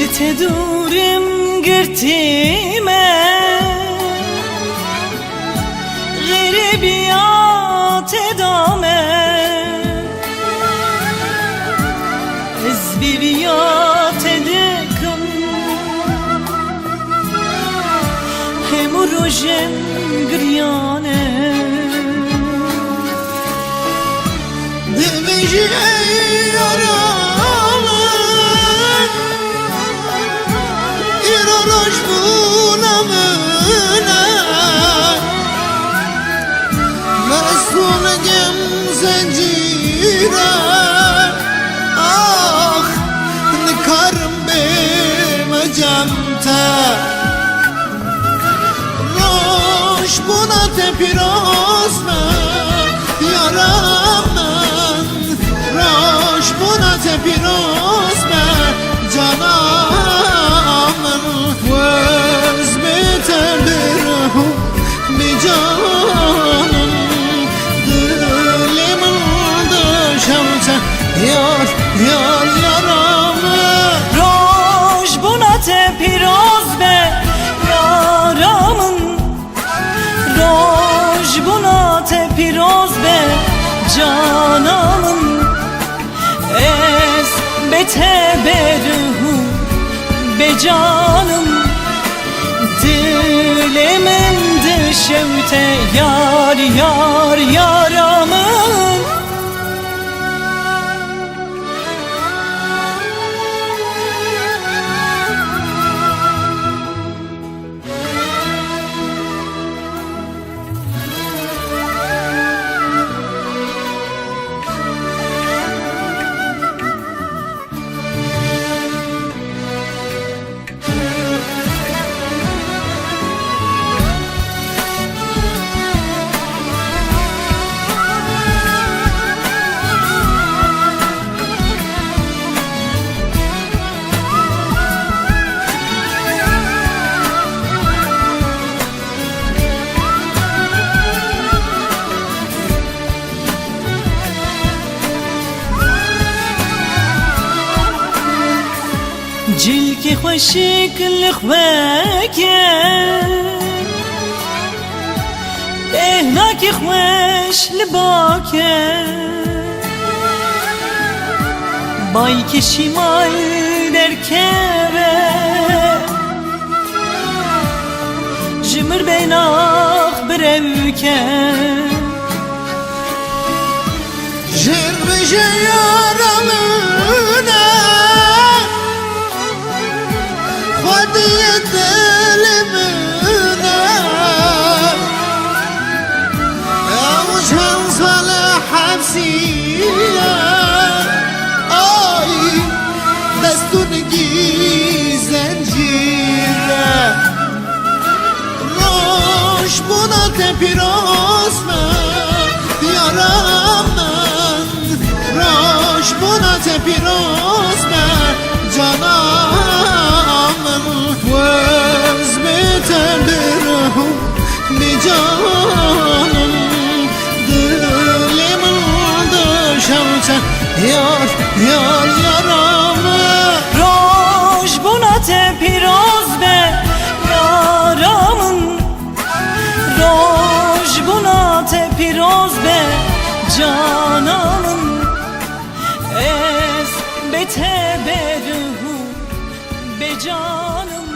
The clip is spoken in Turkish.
تدورم گرتیمه غریبیات ادامه از بیبیات دکم همو روشن گریانه دمجی yaralı İroloş bunamına Mesulgem zencire Ah nkarım bemecemte Roş buna tepiroz me Yaramın Roş buna tepiroz me Canamın Vız biterdirhu bir canım Dilimin dışımsa Yar yar yaramı روش بونت پیروز به یارامın روش بونت پیروز به canamın Ez bete beruhu be canım Dilimin dışımte yar yar yaramın جلکی خوشک لخوکه بهناکی خوش لباکه بای که شیمال درکه جمر بیناخ بروکه Jirmiş yaramına Vadiyet elimine Avuçan salih hapsiye Ay destun zincire Roş buna tepiroz me Yaramın Roş buna tepiroz me Canamın Vız biterdirhu bir canım Dilimin dışımsa Yar yar yaramı روش بونت پیروز به یارامın روش بونت پیروز به canamın Ez bete beruhu be canım